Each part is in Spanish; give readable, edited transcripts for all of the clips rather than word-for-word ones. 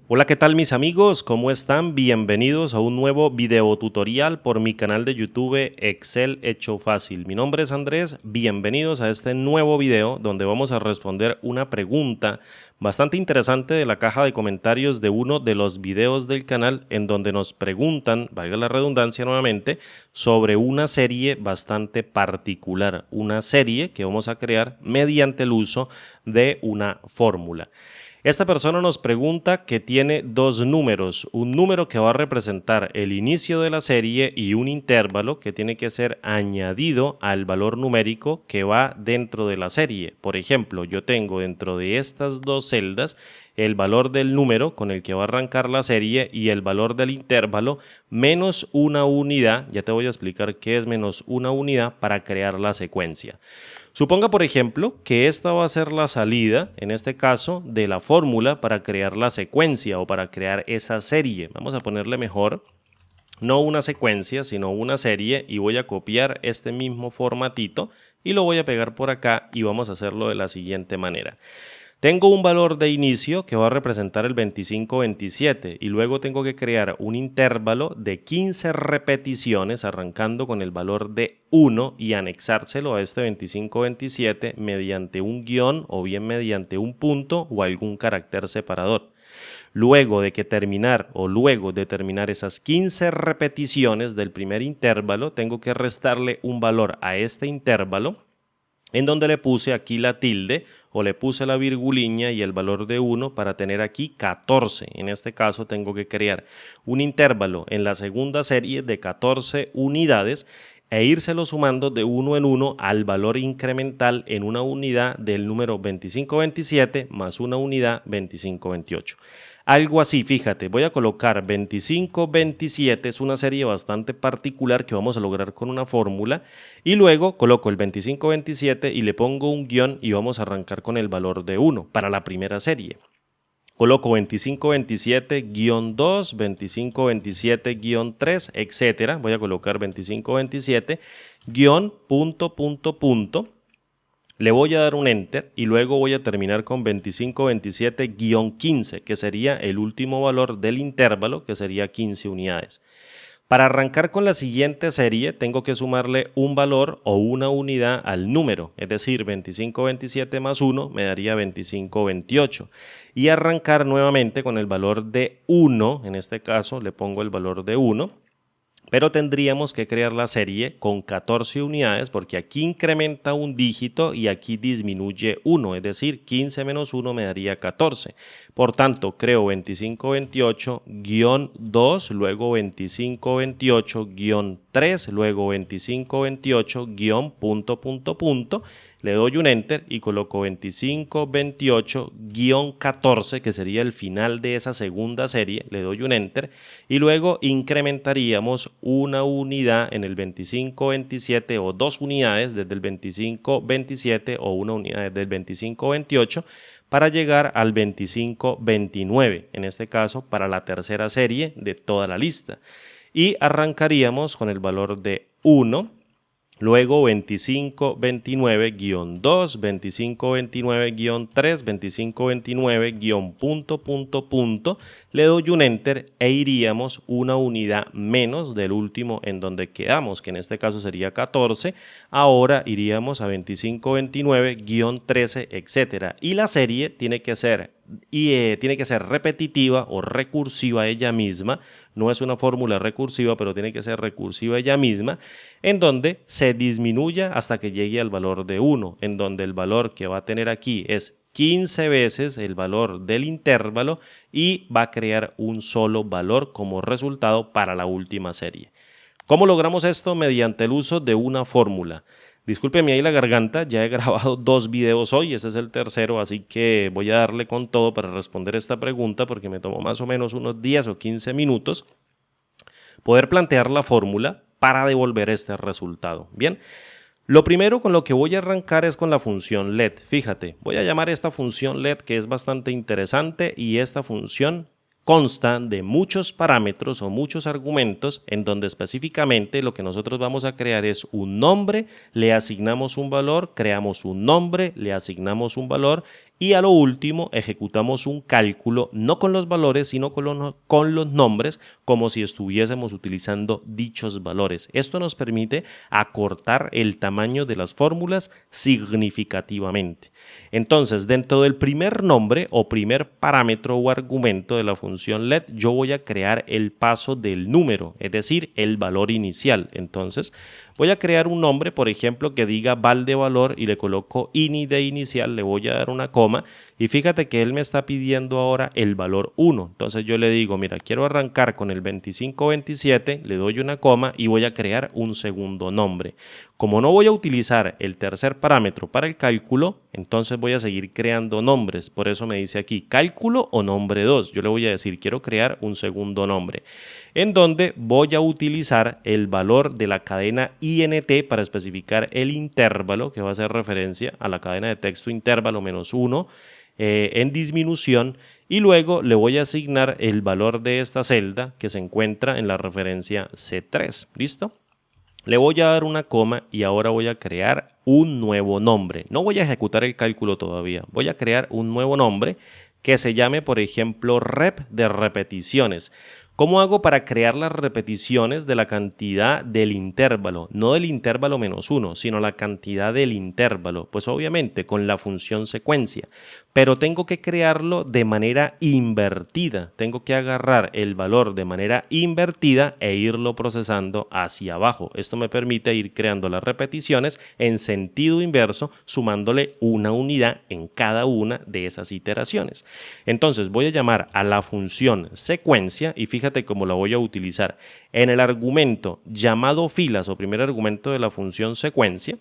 Hola, ¿qué tal mis amigos? ¿Cómo están? Bienvenidos a un nuevo video tutorial por mi canal de YouTube Excel Hecho Fácil. Mi nombre es Andrés, bienvenidos a este nuevo video donde vamos a responder una pregunta bastante interesante de la caja de comentarios de uno de los videos del canal en donde nos preguntan, valga la redundancia nuevamente, sobre una serie bastante particular, una serie que vamos a crear mediante el uso de una fórmula. Esta persona nos pregunta que tiene dos números, un número que va a representar el inicio de la serie y un intervalo que tiene que ser añadido al valor numérico que va dentro de la serie. Por ejemplo, yo tengo dentro de estas dos celdas el valor del número con el que va a arrancar la serie y el valor del intervalo menos una unidad. Ya te voy a explicar qué es menos una unidad para crear la secuencia. Suponga, por ejemplo, que esta va a ser la salida, en este caso, de la fórmula para crear la secuencia o para crear esa serie. Vamos a ponerle mejor, no una secuencia, sino una serie, y voy a copiar este mismo formatito y lo voy a pegar por acá y vamos a hacerlo de la siguiente manera. Tengo un valor de inicio que va a representar el 25-27 y luego tengo que crear un intervalo de 15 repeticiones arrancando con el valor de 1 y anexárselo a este 25-27 mediante un guión o bien mediante un punto o algún carácter separador. Luego de terminar esas 15 repeticiones del primer intervalo, tengo que restarle un valor a este intervalo en donde le puse aquí la tilde o le puse la virguliña y el valor de 1 para tener aquí 14. En este caso tengo que crear un intervalo en la segunda serie de 14 unidades e írselo sumando de uno en uno al valor incremental en una unidad del número 25-27 más una unidad 25-28. Algo así, fíjate, voy a colocar 25-27, es una serie bastante particular que vamos a lograr con una fórmula, y luego coloco el 25-27 y le pongo un guión y vamos a arrancar con el valor de 1 para la primera serie. Coloco 25-27-2, 25-27-3, etcétera. Voy a colocar 25-27, punto. Le voy a dar un enter y luego voy a terminar con 25-27-15, que sería el último valor del intervalo, que sería 15 unidades. Para arrancar con la siguiente serie tengo que sumarle un valor o una unidad al número, es decir, 25-27 más 1 me daría 25-28. Y arrancar nuevamente con el valor de 1, en este caso le pongo el valor de 1. Pero tendríamos que crear la serie con 14 unidades porque aquí incrementa un dígito y aquí disminuye 1, es decir, 15 menos 1 me daría 14. Por tanto, creo 25-28-2, luego 25-28-3, luego 25-28-punto. Le doy un enter y coloco 25-28-14, que sería el final de esa segunda serie. Le doy un enter y luego incrementaríamos una unidad en el 25-27 o dos unidades desde el 25-27 o una unidad desde el 25-28 para llegar al 25-29, en este caso para la tercera serie de toda la lista. Y arrancaríamos con el valor de 1. Luego 25-29-2, 25-29-3, 25-29-punto. Le doy un enter e iríamos una unidad menos del último en donde quedamos, que en este caso sería 14. Ahora iríamos a 25-29-13, etcétera. Y la serie tiene que ser repetitiva o recursiva ella misma. No es una fórmula recursiva, pero tiene que ser recursiva ella misma, en donde se disminuya hasta que llegue al valor de 1, en donde el valor que va a tener aquí es 15 veces el valor del intervalo y va a crear un solo valor como resultado para la última serie. ¿Cómo logramos esto? Mediante el uso de una fórmula. Discúlpeme ahí la garganta, ya he grabado 2 videos hoy, este es el tercero, así que voy a darle con todo para responder esta pregunta porque me tomó más o menos unos 10 o 15 minutos poder plantear la fórmula para devolver este resultado. Bien, lo primero con lo que voy a arrancar es con la función LED. Fíjate, voy a llamar esta función LED que es bastante interesante y esta función consta de muchos parámetros o muchos argumentos en donde específicamente lo que nosotros vamos a crear es un nombre, le asignamos un valor, creamos un nombre, le asignamos un valor Y a lo último ejecutamos un cálculo no con los valores sino con los nombres, como si estuviésemos utilizando dichos valores. Esto nos permite acortar el tamaño de las fórmulas significativamente. Entonces, dentro del primer nombre o primer parámetro o argumento de la función let, yo voy a crear el paso del número, es decir, el valor inicial. Entonces, voy a crear un nombre, por ejemplo, que diga val de valor y le coloco ini de inicial, le voy a dar una coma y fíjate que él me está pidiendo ahora el valor 1. Entonces yo le digo, mira, quiero arrancar con el 2527, le doy una coma y voy a crear un segundo nombre. Como no voy a utilizar el tercer parámetro para el cálculo, entonces voy a seguir creando nombres. Por eso me dice aquí cálculo o nombre 2. Yo le voy a decir, quiero crear un segundo nombre, en donde voy a utilizar el valor de la cadena int para especificar el intervalo, que va a hacer referencia a la cadena de texto intervalo -1 en disminución, y luego le voy a asignar el valor de esta celda que se encuentra en la referencia C3. ¿Listo? Le voy a dar una coma y ahora voy a crear un nuevo nombre. No voy a ejecutar el cálculo todavía. Voy a crear un nuevo nombre que se llame, por ejemplo, rep de repeticiones. ¿Cómo hago para crear las repeticiones de la cantidad del intervalo? No del intervalo -1, sino la cantidad del intervalo. Pues obviamente con la función secuencia. Pero tengo que crearlo de manera invertida. Tengo que agarrar el valor de manera invertida e irlo procesando hacia abajo. Esto me permite ir creando las repeticiones en sentido inverso, sumándole una unidad en cada una de esas iteraciones. Entonces voy a llamar a la función secuencia y fíjate cómo la voy a utilizar. En el argumento llamado filas o primer argumento de la función secuencia,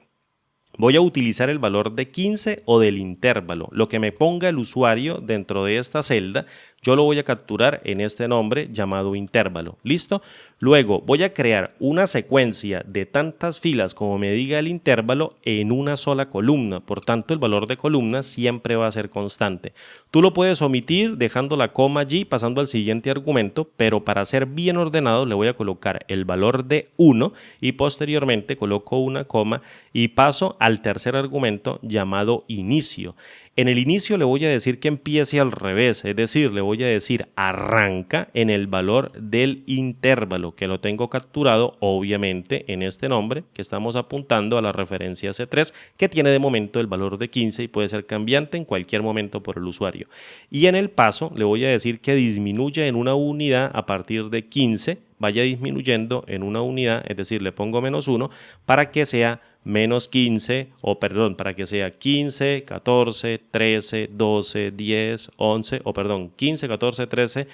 voy a utilizar el valor de 15 o del intervalo. Lo que me ponga el usuario dentro de esta celda, yo lo voy a capturar en este nombre llamado intervalo. ¿Listo? Luego voy a crear una secuencia de tantas filas como me diga el intervalo en una sola columna. Por tanto, el valor de columna siempre va a ser constante. Tú lo puedes omitir dejando la coma allí, pasando al siguiente argumento, pero para ser bien ordenado le voy a colocar el valor de 1 y posteriormente coloco una coma y paso al tercer argumento llamado inicio. En el inicio le voy a decir que empiece al revés, es decir, le voy a decir arranca en el valor del intervalo, que lo tengo capturado obviamente en este nombre que estamos apuntando a la referencia C3, que tiene de momento el valor de 15 y puede ser cambiante en cualquier momento por el usuario. Y en el paso le voy a decir que disminuya en una unidad a partir de 15, vaya disminuyendo en una unidad, es decir, le pongo -1 para que sea -15, o perdón, para que sea 15, 14, 13, 12, 10, 11, o perdón, 15, 14, 13,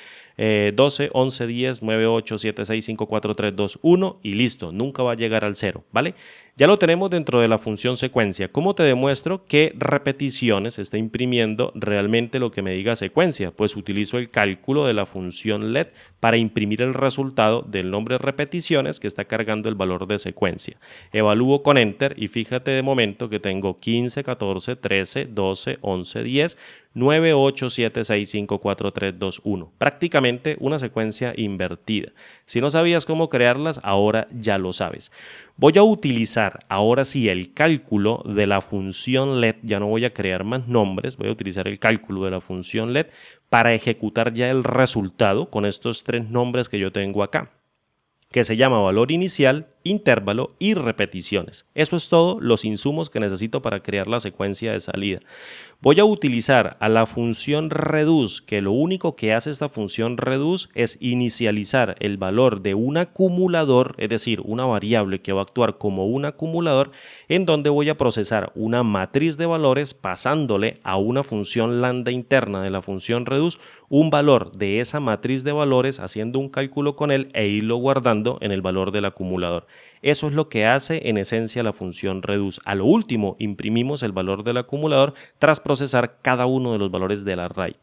12, 11, 10, 9, 8, 7, 6, 5, 4, 3, 2, 1 y listo, nunca va a llegar al 0, ¿vale? Ya lo tenemos dentro de la función secuencia. ¿Cómo te demuestro qué repeticiones está imprimiendo realmente lo que me diga secuencia? Pues utilizo el cálculo de la función let para imprimir el resultado del nombre repeticiones que está cargando el valor de secuencia. Evalúo con Enter y fíjate de momento que tengo 15, 14, 13, 12, 11, 10, 9, 8, 7, 6, 5, 4, 3, 2, 1. Prácticamente una secuencia invertida. Si no sabías cómo crearlas, ahora ya lo sabes. Voy a utilizar ahora sí el cálculo de la función let. Ya no voy a crear más nombres. Voy a utilizar el cálculo de la función let para ejecutar ya el resultado con estos tres nombres que yo tengo acá, que se llama valor inicial, intervalo y repeticiones. Eso es todo los insumos que necesito para crear la secuencia de salida. Voy a utilizar a la función reduce, que lo único que hace esta función reduce es inicializar el valor de un acumulador, es decir, una variable que va a actuar como un acumulador, en donde voy a procesar una matriz de valores pasándole a una función lambda interna de la función reduce un valor de esa matriz de valores, haciendo un cálculo con él e irlo guardando en el valor del acumulador. Eso es lo que hace en esencia la función reduce. A lo último imprimimos el valor del acumulador tras procesar cada uno de los valores del array.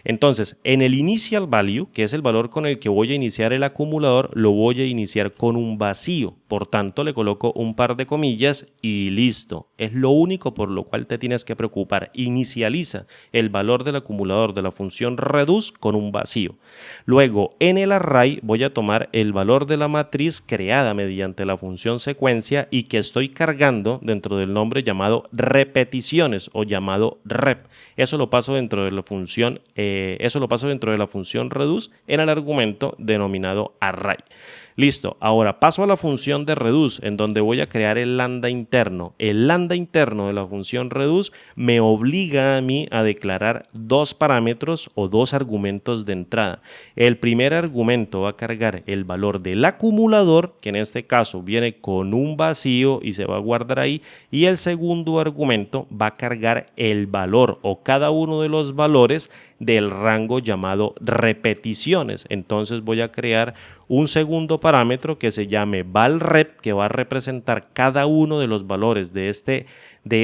Entonces, en el initial value, que es el valor con el que voy a iniciar el acumulador, lo voy a iniciar con un vacío. Por tanto, le coloco un par de comillas y listo. Es lo único por lo cual te tienes que preocupar. Inicializa el valor del acumulador de la función reduce con un vacío. Luego, en el array voy a tomar el valor de la matriz creada mediante mediante la función secuencia y que estoy cargando dentro del nombre llamado repeticiones o llamado rep. Eso lo paso dentro de la función, reduce en el argumento denominado array. Listo, ahora paso a la función de reduce, en donde voy a crear el lambda interno. El lambda interno de la función reduce me obliga a mí a declarar dos parámetros o dos argumentos de entrada. El primer argumento va a cargar el valor del acumulador, que en este caso viene con un vacío y se va a guardar ahí, y el segundo argumento va a cargar el valor o cada uno de los valores del rango llamado repeticiones. Entonces voy a crear un segundo parámetro que se llame valrep, que va a representar cada uno de los valores de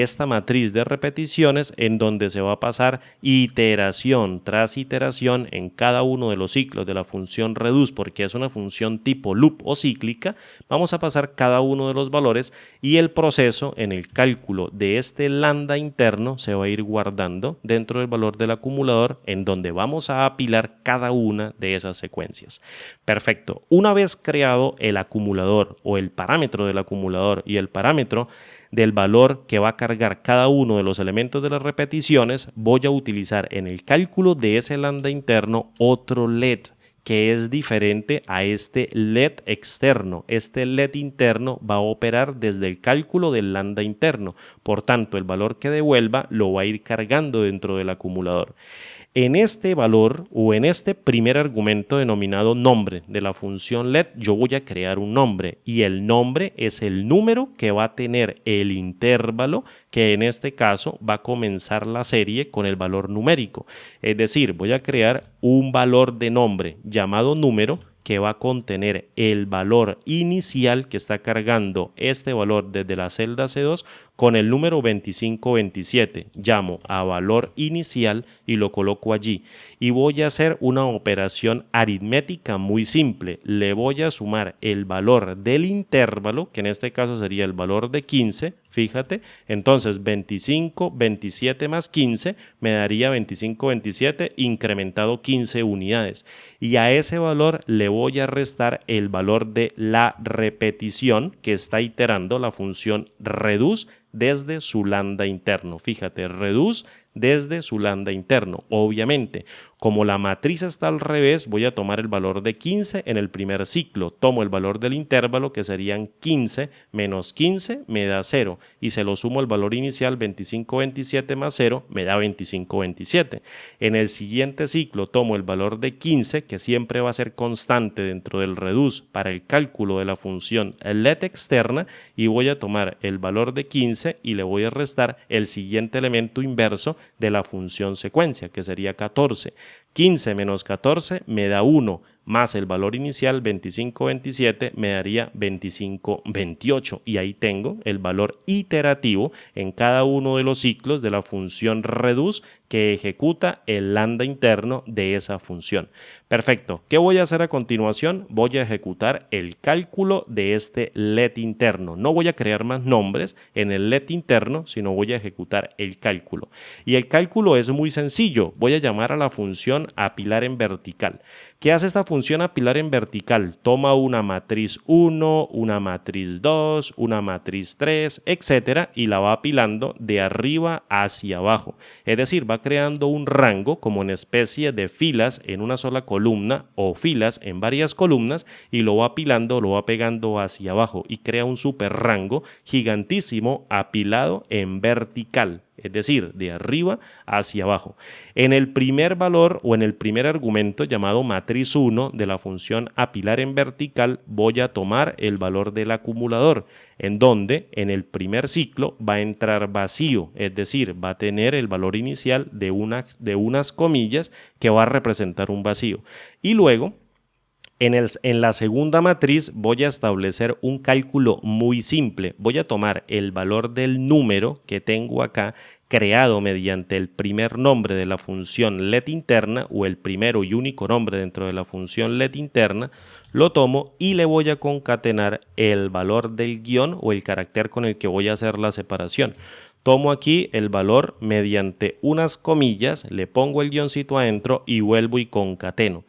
esta matriz de repeticiones, en donde se va a pasar iteración tras iteración en cada uno de los ciclos de la función reduce, porque es una función tipo loop o cíclica. Vamos a pasar cada uno de los valores y el proceso en el cálculo de este lambda interno se va a ir guardando dentro del valor del acumulador, en donde vamos a apilar cada una de esas secuencias. Perfecto. Una vez creado el acumulador o el parámetro del acumulador y el parámetro del valor que va a cargar cada uno de los elementos de las repeticiones, voy a utilizar en el cálculo de ese lambda interno otro LED que es diferente a este LED externo. Este LED interno va a operar desde el cálculo del lambda interno. Por tanto, el valor que devuelva lo va a ir cargando dentro del acumulador. En este valor o en este primer argumento denominado nombre de la función let, yo voy a crear un nombre y el nombre es el número que va a tener el intervalo que en este caso va a comenzar la serie con el valor numérico. Es decir, voy a crear un valor de nombre llamado número que va a contener el valor inicial que está cargando este valor desde la celda C2 con el número 2527. Llamo a valor inicial y lo coloco allí. Y voy a hacer una operación aritmética muy simple. Le voy a sumar el valor del intervalo, que en este caso sería el valor de 15. Fíjate, entonces 25, 27 más 15 me daría 25, 27 incrementado 15 unidades. Y a ese valor le voy a restar el valor de la repetición que está iterando la función reduce desde su lambda interno. Fíjate, reduce desde su lambda interno. Obviamente, como la matriz está al revés, voy a tomar el valor de 15 en el primer ciclo. Tomo el valor del intervalo, que serían 15 menos 15 me da 0. Y se lo sumo al valor inicial, 25, 27 más 0 me da 25, 27. En el siguiente ciclo tomo el valor de 15, que siempre va a ser constante dentro del reduce para el cálculo de la función let externa, y voy a tomar el valor de 15 y le voy a restar el siguiente elemento inverso de la función secuencia, que sería 14. 15 menos 14 me da 1, más el valor inicial 25, 27 me daría 25, 28. Y ahí tengo el valor iterativo en cada uno de los ciclos de la función reduce que ejecuta el lambda interno de esa función. Perfecto. ¿Qué voy a hacer a continuación? Voy a ejecutar el cálculo de este let interno. No voy a crear más nombres en el let interno, sino voy a ejecutar el cálculo. Y el cálculo es muy sencillo. Voy a llamar a la función apilar en vertical. ¿Qué hace esta función apilar en vertical? Toma una matriz 1, una matriz 2, una matriz 3, etcétera, y la va apilando de arriba hacia abajo. Es decir, va creando un rango como en especie de filas en una sola columna o filas en varias columnas, y lo va apilando, lo va pegando hacia abajo y crea un super rango gigantísimo apilado en vertical. Es decir, de arriba hacia abajo. En el primer valor o en el primer argumento llamado matriz 1 de la función apilar en vertical, voy a tomar el valor del acumulador, en donde en el primer ciclo va a entrar vacío, es decir, va a tener el valor inicial de unas comillas que va a representar un vacío. Y luego, en la segunda matriz voy a establecer un cálculo muy simple. Voy a tomar el valor del número que tengo acá, creado mediante el primer nombre de la función let interna o el primero y único nombre dentro de la función let interna, lo tomo y le voy a concatenar el valor del guión o el carácter con el que voy a hacer la separación. Tomo aquí el valor mediante unas comillas, le pongo el guioncito adentro y vuelvo y concateno.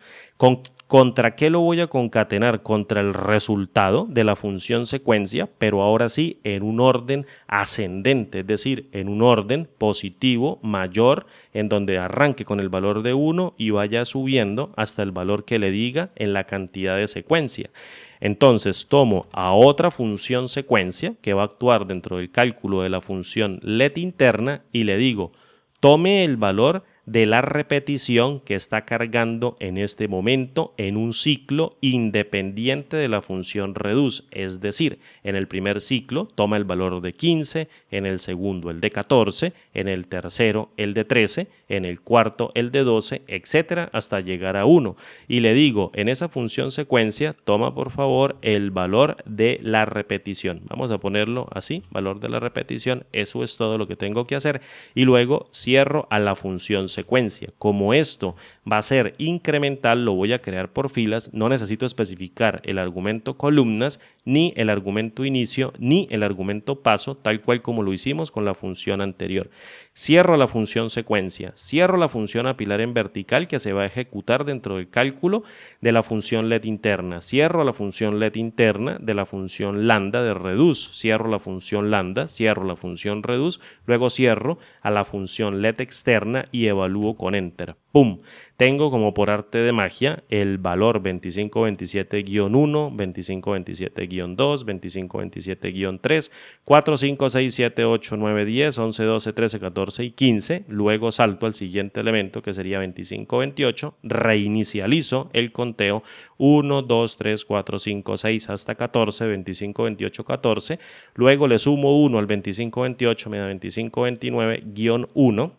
¿Contra qué lo voy a concatenar? Contra el resultado de la función secuencia, pero ahora sí en un orden ascendente, es decir, en un orden positivo mayor, en donde arranque con el valor de 1 y vaya subiendo hasta el valor que le diga en la cantidad de secuencia. Entonces tomo a otra función secuencia que va a actuar dentro del cálculo de la función let interna y le digo, tome el valor de la repetición que está cargando en este momento en un ciclo independiente de la función reduce, es decir, en el primer ciclo toma el valor de 15, en el segundo el de 14, en el tercero el de 13, en el cuarto el de 12, etcétera, hasta llegar a 1. Y le digo, en esa función secuencia, toma por favor el valor de la repetición. Vamos a ponerlo así, valor de la repetición, eso es todo lo que tengo que hacer. Y luego cierro a la función secuencia. Como esto va a ser incremental, lo voy a crear por filas, no necesito especificar el argumento columnas, ni el argumento inicio, ni el argumento paso, tal cual como lo hicimos con la función anterior. Cierro la función secuencia, cierro la función apilar en vertical que se va a ejecutar dentro del cálculo de la función let interna, cierro la función let interna de la función lambda de reduce, cierro la función lambda, cierro la función reduce, luego cierro a la función let externa y evalúo con enter. ¡Pum! Tengo como por arte de magia el valor 2527-1, 2527-2, 2527-3, 4, 5, 6, 7, 8, 9, 10, 11, 12, 13, 14 y 15. Luego salto al siguiente elemento que sería 2528. Reinicializo el conteo 1, 2, 3, 4, 5, 6 hasta 14, 25, 28, 14. Luego le sumo 1 al 2528, me da 2529-1.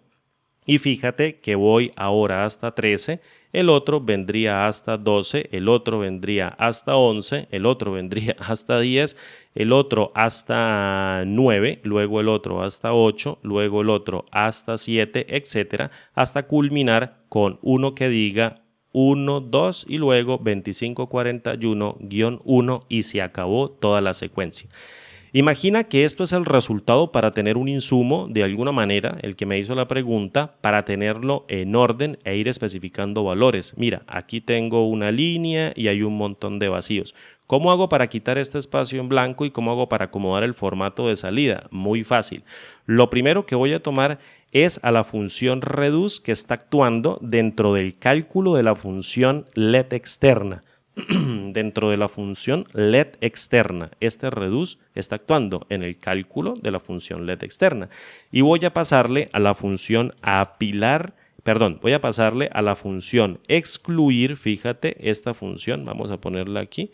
Y fíjate que voy ahora hasta 13, el otro vendría hasta 12, el otro vendría hasta 11, el otro vendría hasta 10, el otro hasta 9, luego el otro hasta 8, luego el otro hasta 7, etcétera, hasta culminar con uno que diga 1, 2 y luego 2541-1 y se acabó toda la secuencia. Imagina que esto es el resultado para tener un insumo, de alguna manera, el que me hizo la pregunta, para tenerlo en orden e ir especificando valores. Mira, aquí tengo una línea y hay un montón de vacíos. ¿Cómo hago para quitar este espacio en blanco y cómo hago para acomodar el formato de salida? Muy fácil. Lo primero que voy a tomar es a la función reduce que está actuando dentro del cálculo de la función let externa. Dentro de la función let externa, este reduce está actuando en el cálculo de la función let externa y voy a pasarle a la función voy a pasarle a la función excluir, fíjate esta función, vamos a ponerla aquí,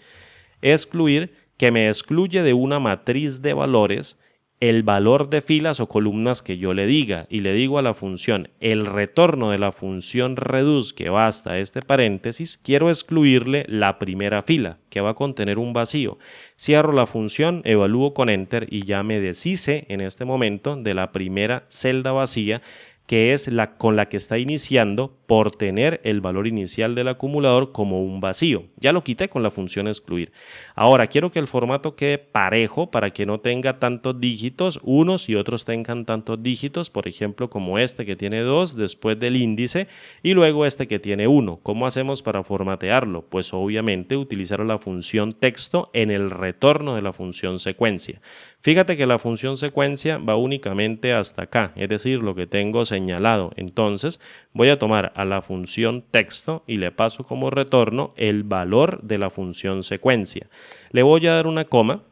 excluir, que me excluye de una matriz de valores el valor de filas o columnas que yo le diga y le digo a la función el retorno de la función reduce que va hasta este paréntesis, quiero excluirle la primera fila que va a contener un vacío. Cierro la función, evalúo con enter y ya me deshice en este momento de la primera celda vacía que es la con la que está iniciando por tener el valor inicial del acumulador como un vacío. Ya lo quité con la función excluir. Ahora quiero que el formato quede parejo para que no tenga tantos dígitos, unos y otros tengan tantos dígitos, por ejemplo como este que tiene 2 después del índice y luego este que tiene 1. ¿Cómo hacemos para formatearlo? Pues obviamente utilizar la función texto en el retorno de la función secuencia. Fíjate que la función secuencia va únicamente hasta acá, es decir, lo que tengo señalado. Entonces voy a tomar a la función texto y le paso como retorno el valor de la función secuencia. Le voy a dar una coma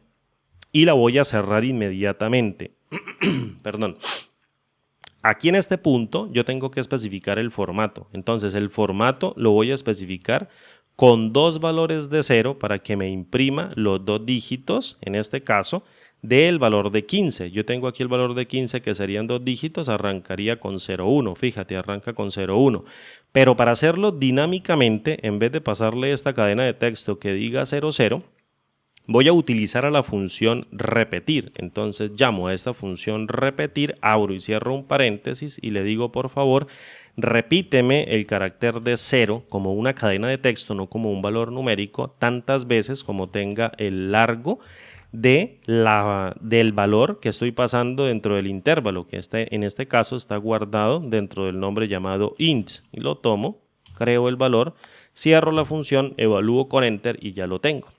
y la voy a cerrar inmediatamente. Perdón. Aquí en este punto yo tengo que especificar el formato. Entonces el formato lo voy a especificar con dos valores de 0 para que me imprima los dos dígitos, en este caso, del valor de 15. Yo tengo aquí el valor de 15 que serían dos dígitos, arrancaría con 0,1. Fíjate, arranca con 0,1. Pero para hacerlo dinámicamente, en vez de pasarle esta cadena de texto que diga 0,0, voy a utilizar a la función repetir. Entonces llamo a esta función repetir, abro y cierro un paréntesis y le digo por favor repíteme el carácter de 0 como una cadena de texto, no como un valor numérico, tantas veces como tenga el largo del valor que estoy pasando dentro del intervalo, que en este caso está guardado dentro del nombre llamado int. Y lo tomo, creo el valor, cierro la función, evalúo con Enter y ya lo tengo.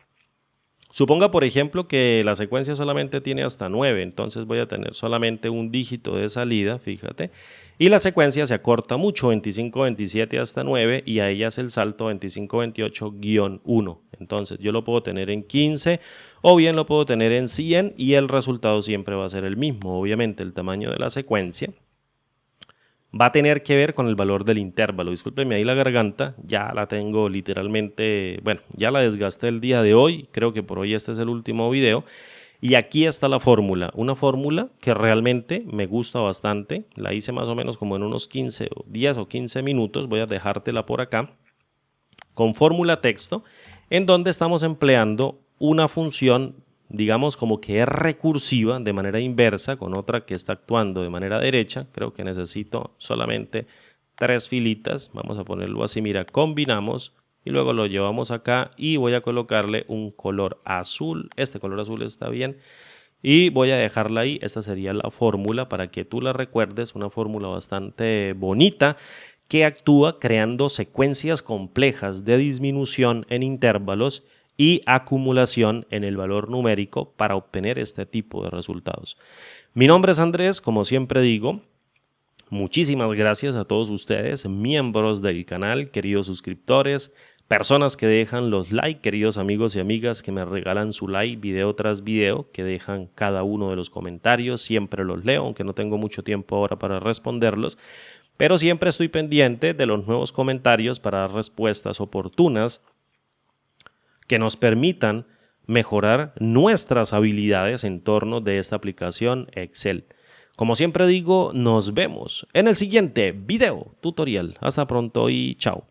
Suponga, por ejemplo, que la secuencia solamente tiene hasta 9, entonces voy a tener solamente un dígito de salida, fíjate, y la secuencia se acorta mucho, 25, 27 hasta 9, y a ella es el salto 25, 28-1. Entonces yo lo puedo tener en 15 o bien lo puedo tener en 100 y el resultado siempre va a ser el mismo. Obviamente el tamaño de la secuencia va a tener que ver con el valor del intervalo. Discúlpeme ahí la garganta, ya la tengo literalmente, bueno, ya la desgasté el día de hoy, creo que por hoy este es el último video. Y aquí está la fórmula, una fórmula que realmente me gusta bastante, la hice más o menos como en unos 10 o 15 minutos, voy a dejártela por acá, con fórmula texto, en donde estamos empleando una función, digamos como que es recursiva de manera inversa con otra que está actuando de manera derecha. Creo que necesito solamente 3 filitas, vamos a ponerlo así, mira, combinamos y luego lo llevamos acá y voy a colocarle un color azul, este color azul está bien y voy a dejarla ahí. Esta sería la fórmula para que tú la recuerdes, una fórmula bastante bonita que actúa creando secuencias complejas de disminución en intervalos y acumulación en el valor numérico para obtener este tipo de resultados. Mi nombre es Andrés, como siempre digo, muchísimas gracias a todos ustedes, miembros del canal, queridos suscriptores, personas que dejan los likes, queridos amigos y amigas que me regalan su like video tras video, que dejan cada uno de los comentarios, siempre los leo, aunque no tengo mucho tiempo ahora para responderlos, pero siempre estoy pendiente de los nuevos comentarios para dar respuestas oportunas que nos permitan mejorar nuestras habilidades en torno de esta aplicación Excel. Como siempre digo, nos vemos en el siguiente video tutorial. Hasta pronto y chao.